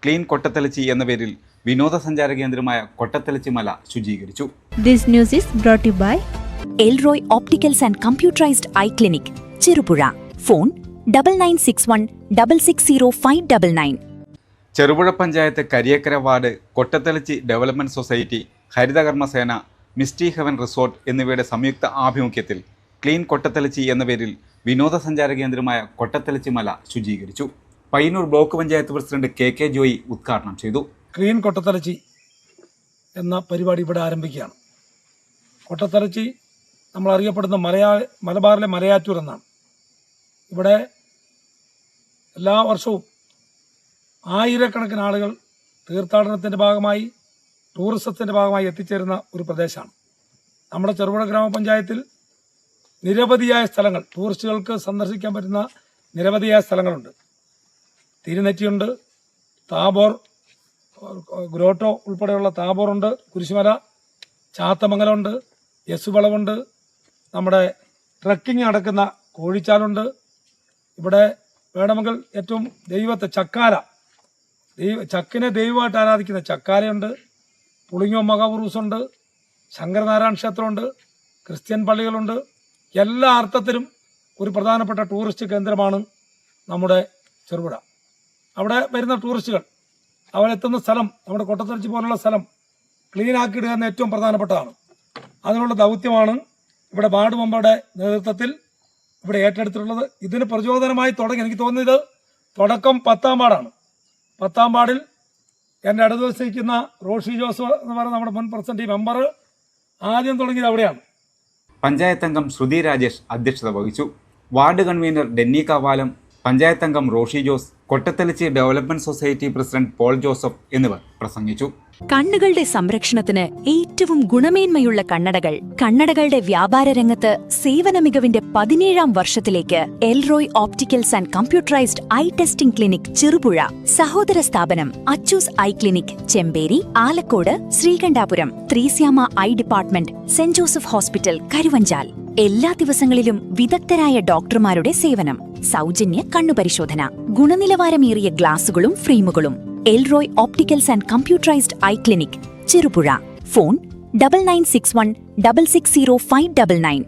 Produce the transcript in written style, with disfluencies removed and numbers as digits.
Clean Kottathalachi എന്ന പേരിൽ വിനോദസഞ്ചാര കേന്ദ്രമായ കൊട്ടത്തലച്ചി മല ശുചീകരിച്ചു. This news is brought to you by Elroy Opticals and Computerized Eye Clinic, Chirupura. Phone 9961660599. Cherupuzha panchayat Kariyakkara ward Kottathalachi development society, Harithakarmasena, Misty Heaven Resort എന്നിവയുടെ സംയുക്ത ആഭിമുഖ്യത്തിൽ ക്ലീൻ കൊട്ടത്തലച്ചി എന്ന പേരിൽ വിനോദസഞ്ചാര കേന്ദ്രമായ കൊട്ടത്തലച്ചി മല ശുചീകരിച്ചു. Payyanur block panchayat president K Joy ഉദ്ഘാടനം ചെയ്തു. ക്ലീൻ കൊട്ടത്തലച്ചി എന്ന പരിപാടി ഇവിടെ ആരംഭിക്കുകയാണ്. കൊട്ടത്തലച്ചി നമ്മൾ അറിയപ്പെടുന്ന മലബാറിലെ മലയാറ്റൂർ എന്നാണ്. ഇവിടെ എല്ലാ വർഷവും ആയിരക്കണക്കിന് ആളുകൾ തീർത്ഥാടനത്തിൻ്റെ ഭാഗമായി, ടൂറിസത്തിൻ്റെ ഭാഗമായി എത്തിച്ചേരുന്ന ഒരു പ്രദേശമാണ്. നമ്മുടെ ചെറുപുഴ ഗ്രാമപഞ്ചായത്തിൽ നിരവധിയായ സ്ഥലങ്ങൾ, ടൂറിസ്റ്റുകൾക്ക് സന്ദർശിക്കാൻ പറ്റുന്ന നിരവധിയായ സ്ഥലങ്ങളുണ്ട്. തിരുനെറ്റിയുണ്ട്, താബോർ ഗ്രോട്ടോ ഉൾപ്പെടെയുള്ള താബോറുണ്ട്, കുരിശുമല, ചാത്തമംഗലമുണ്ട്, യസുവളവുണ്ട്, നമ്മുടെ ട്രക്കിംഗ് നടക്കുന്ന കോഴിച്ചാലുണ്ട്. ഇവിടെ വേണമെങ്കിൽ ഏറ്റവും ചക്കിനെ ദൈവമായിട്ട് ആരാധിക്കുന്ന ചക്കാലയുണ്ട്, പുളിങ്ങോ മഹാപുറൂസുണ്ട്, ശങ്കരനാരായണ ക്ഷേത്രമുണ്ട്, ക്രിസ്ത്യൻ പള്ളികളുണ്ട്. എല്ലാ അർത്ഥത്തിലും ഒരു പ്രധാനപ്പെട്ട ടൂറിസ്റ്റ് കേന്ദ്രമാണ് നമ്മുടെ ചെറുപുഴ. അവിടെ വരുന്ന ടൂറിസ്റ്റുകൾ അവരെത്തുന്ന സ്ഥലം, നമ്മുടെ കൊട്ടത്തലച്ചി പോലുള്ള സ്ഥലം ക്ലീൻ ആക്കിയിടുക എന്ന ഏറ്റവും പ്രധാനപ്പെട്ടതാണ്. അതിനുള്ള ദൗത്യമാണ് ഇവിടെ വാർഡ് മെമ്പറുടെ നേതൃത്വത്തിൽ ഇവിടെ ഏറ്റെടുത്തിട്ടുള്ളത്. ഇതിന് പ്രചോദനമായി എനിക്ക് തോന്നിയത് തുടക്കം 10-ാം വാർഡാണ്. 10-ാം വാർഡിൽ എൻ്റെ അടുത്ത് വസിക്കുന്ന റോഷി ജോസഫ് എന്ന് പറയുന്ന നമ്മുടെ മുൻ പ്രസിഡന്റ് മെമ്പർ ആദ്യം തുടങ്ങിയത് അവിടെയാണ്. പഞ്ചായത്ത് അംഗം ശ്രുതി രാജേഷ് അധ്യക്ഷത വഹിച്ചു. വാർഡ് കൺവീനർ ഡെന്നി കാവാലം, പഞ്ചായത്ത് അംഗം Roshi Jose, Kottathalachi development society president Paul Joseph എന്നിവർ പ്രസംഗിച്ചു. കണ്ണുകളുടെ സംരക്ഷണത്തിന് ഏറ്റവും ഗുണമേന്മയുള്ള കണ്ണടകളുടെ വ്യാപാര രംഗത്ത് സേവന മികവിന്റെ 17-ാം വർഷത്തിലേക്ക് Elroy opticals and computerised eye testing clinic Cherupuzha, സഹോദര സ്ഥാപനം Achoos eye clinic Chemperi, Alakode, Sreekandapuram, Thresiamma eye department, saint Joseph hospital, Karuvanchal. എല്ലാ ദിവസങ്ങളിലും വിദഗ്ധരായ ഡോക്ടർമാരുടെ സേവനം, സൗജന്യ കണ്ണുപരിശോധന, ഗുണനിലവാരമേറിയ ഗ്ലാസുകളും ഫ്രെയിമുകളും. Elroy opticals and computerised eye clinic, Cherupuzha. Phone 9961660599.